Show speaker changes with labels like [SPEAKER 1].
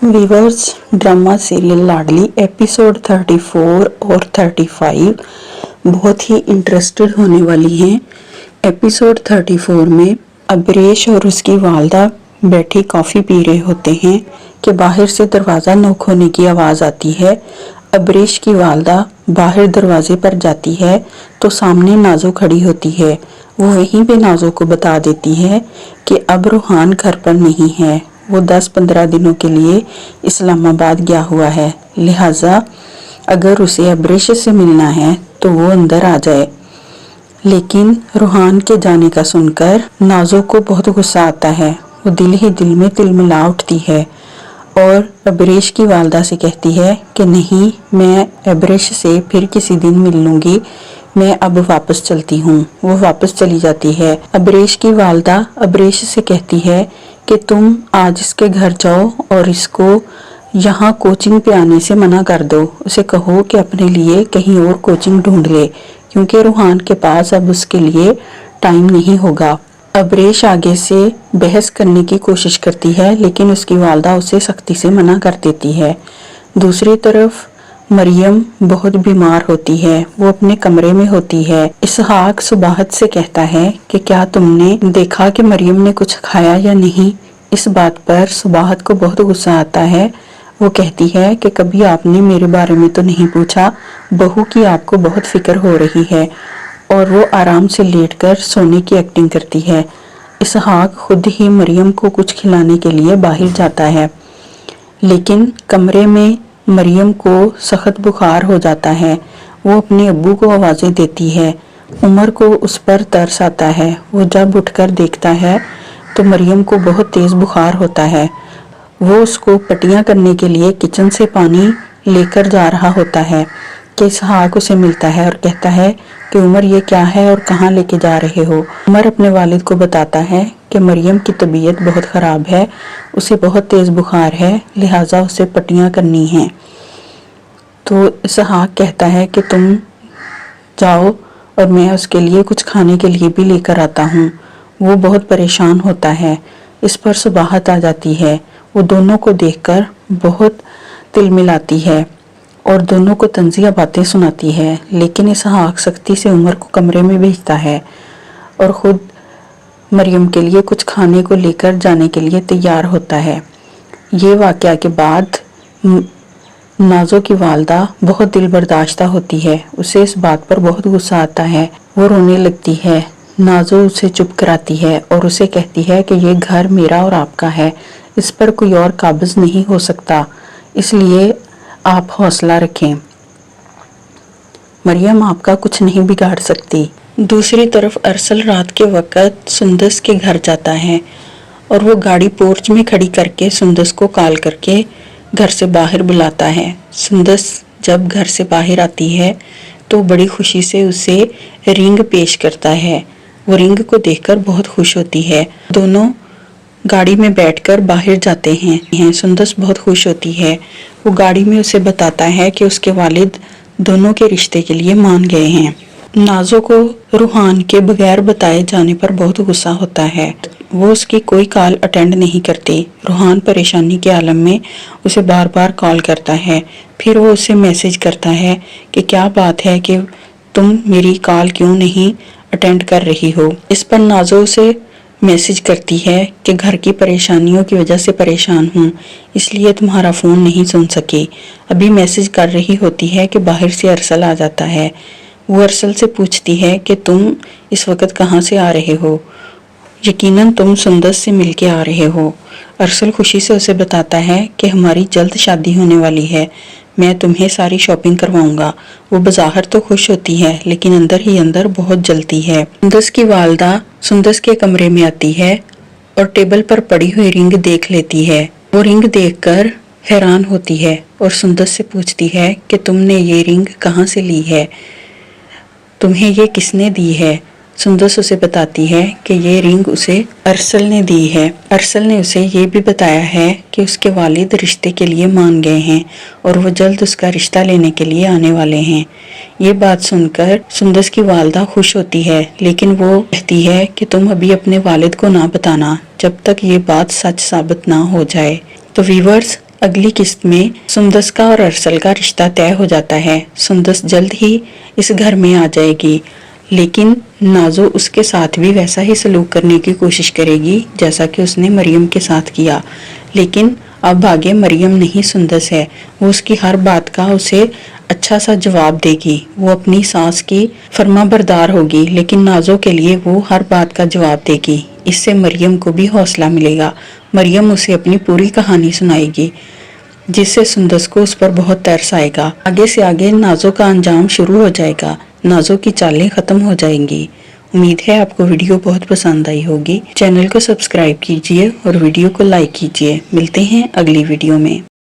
[SPEAKER 1] Viewers, drama serial लाडली episode 34 और 35 बहुत ही interested होने वाली हैं। एपिसोड 34 में अबरेश और उसकी वालदा बैठी कॉफ़ी पी रहे होते हैं कि बाहर से दरवाज़ा नॉक होने की आवाज़ आती है। अबरेश की वालदा बाहर दरवाजे पर जाती है तो सामने नाजो खड़ी होती है। वो वहीं पे नाजो को बता देती है कि अब रूहान घर पर नहीं है, वो 10-15 दिनों के लिए इस्लामाबाद गया हुआ है, लिहाजा अगर उसे अबरेश से मिलना है तो वो अंदर आ जाए। लेकिन रूहान के जाने का सुनकर नाजो को बहुत गुस्सा आता है। वो दिल ही दिल में तिलमिला उठती है और अबरेश की वालदा से कहती है कि नहीं, मैं अबरेश से फिर किसी दिन मिल लूंगी, मैं अब वापस चलती हूँ। वो वापस चली जाती है। अबरेश की वालदा अबरेश से कहती है कि तुम आज इसके घर जाओ और इसको यहाँ कोचिंग पे आने से मना कर दो। उसे कहो कि अपने लिए कहीं और कोचिंग ढूंढ ले, क्योंकि रूहान के पास अब उसके लिए टाइम नहीं होगा। अबरेश आगे से बहस करने की कोशिश करती है, लेकिन उसकी वालदा उसे सख्ती से मना कर देती है। दूसरी तरफ मरियम बहुत बीमार होती है, वो अपने कमरे में होती है। इसहाक सुबाहत से कहता है कि क्या तुमने देखा कि मरियम ने कुछ खाया या नहीं। इस बात पर सुबाहत को बहुत गुस्सा आता है। वो कहती है कि कभी आपने मेरे बारे में तो नहीं पूछा, बहू की आपको बहुत फिक्र हो रही है। और वो आराम से लेटकर सोने की एक्टिंग करती है। इसहाक खुद ही मरियम को कुछ खिलाने के लिए बाहर जाता है, लेकिन कमरे में मरियम को सख्त बुखार हो जाता है। वो अपने अब्बू को आवाज़ें देती है। उमर को उस पर तरस आता है। वो जब उठकर देखता है तो मरियम को बहुत तेज़ बुखार होता है। वो उसको पट्टियाँ करने के लिए किचन से पानी लेकर जा रहा होता है कि इसहाक उसे मिलता है और कहता है कि उमर, ये क्या है और कहाँ लेके जा रहे हो। उमर अपने वालिद को बताता है कि मरियम की तबीयत बहुत ख़राब है, उसे बहुत तेज़ बुखार है, लिहाजा उसे पट्टियाँ करनी हैं। तो इसहाक कहता है कि तुम जाओ और मैं उसके लिए कुछ खाने के लिए भी लेकर आता हूँ। वो बहुत परेशान होता है। इस पर सुबाहत आ जाती है। वो दोनों को देखकर बहुत तिलमिलाती है और दोनों को तंज़िया बातें सुनाती है, लेकिन इसहाक सख्ती से उमर को कमरे में भेजता है और ख़ुद मरियम के लिए कुछ खाने को लेकर जाने के लिए तैयार होता है। ये वाक़या के बाद नाजो की वालदा बहुत दिल बर्दाश्ता होती है। उसे इस बात पर बहुत गुस्सा आता है। वो रोने लगती है। नाजो उसे चुप कराती है और उसे कहती है कि ये घर मेरा और आपका है, इस पर कोई और काबिज नहीं हो सकता, इसलिए आप हौसला रखें। मरियम आपका कुछ नहीं बिगाड़ सकती। दूसरी तरफ अरसल रात के वक़्त सुंदस के घर जाता है और वो गाड़ी पोर्च में खड़ी करके सुंदस को कॉल करके घर से बाहर बुलाता है। सुंदस जब घर से बाहर आती है तो बड़ी खुशी से उसे रिंग पेश करता है। वो रिंग को देखकर बहुत खुश होती है। दोनों गाड़ी में बैठकर बाहर जाते हैं। सुंदस बहुत खुश होती है। वो गाड़ी में उसे बताता है कि उसके वालिद दोनों के रिश्ते के लिए मान गए हैं। नाजो को रूहान के बगैर बताए जाने पर बहुत गुस्सा होता है। वो उसकी कोई कॉल अटेंड नहीं करती। रूहान परेशानी के आलम में उसे बार बार कॉल करता है। फिर वो उसे मैसेज करता है कि क्या बात है कि तुम मेरी कॉल क्यों नहीं अटेंड कर रही हो। इस पर नाजो उसे मैसेज करती है कि घर की परेशानियों की वजह से परेशान हूँ, इसलिए तुम्हारा फ़ोन नहीं सुन सकी। अभी मैसेज कर रही होती है कि बाहर से अरसल आ जाता है। वो अरसल से पूछती है कि तुम इस वक्त कहाँ से आ रहे हो, यकीनन तुम सुंदस से मिलके आ रहे हो। अरसल खुशी से उसे बताता है कि हमारी जल्द शादी होने वाली है, मैं तुम्हें सारी शॉपिंग करवाऊंगा। वो बज़ाहिर तो खुश होती है, लेकिन अंदर ही अंदर बहुत जलती है। सुंदस की वालदा सुंदस के कमरे में आती है और टेबल पर पड़ी हुई रिंग देख लेती है। वो रिंग देखकर हैरान होती है और सुंदस से पूछती है कि तुमने ये रिंग कहाँ से ली है, तुम्हें ये किसने दी है। सुंदस उसे बताती है कि ये रिंग उसे अरसल ने दी है। अरसल ने उसे ये भी बताया है कि उसके वालिद रिश्ते के लिए मान गए हैं और वो जल्द उसका रिश्ता लेने के लिए आने वाले हैं। ये बात सुनकर सुंदस की वालदा खुश होती है, लेकिन वो कहती है कि तुम अभी अपने वालिद को ना बताना जब तक ये बात सच साबित ना हो जाए। तो व्यूअर्स, اگلی قسط میں سندس کا اور ارسل کا رشتہ طے ہو جاتا ہے۔ سندس جلد ہی اس گھر میں آ جائے گی، لیکن نازو اس کے ساتھ بھی ویسا ہی سلوک کرنے کی کوشش کرے گی جیسا کہ اس نے مریم کے ساتھ کیا، لیکن اب آگے مریم نہیں سندس ہے۔ وہ اس کی ہر بات کا اسے اچھا سا جواب دے گی، وہ اپنی ساس کی فرما بردار ہوگی، لیکن نازو کے لیے وہ ہر بات کا جواب دے گی۔ اس سے مریم کو بھی حوصلہ ملے گا۔ مریم اسے اپنی پوری کہانی سنائے گی، جس سے سندس کو اس پر بہت ترس آئے گا۔ آگے سے آگے نازو کا انجام شروع ہو جائے گا، نازو کی چالیں ختم ہو جائیں گی۔ امید ہے آپ کو ویڈیو بہت پسند آئی ہوگی۔ چینل کو سبسکرائب کیجئے اور ویڈیو کو لائک کیجئے۔ ملتے ہیں اگلی ویڈیو میں۔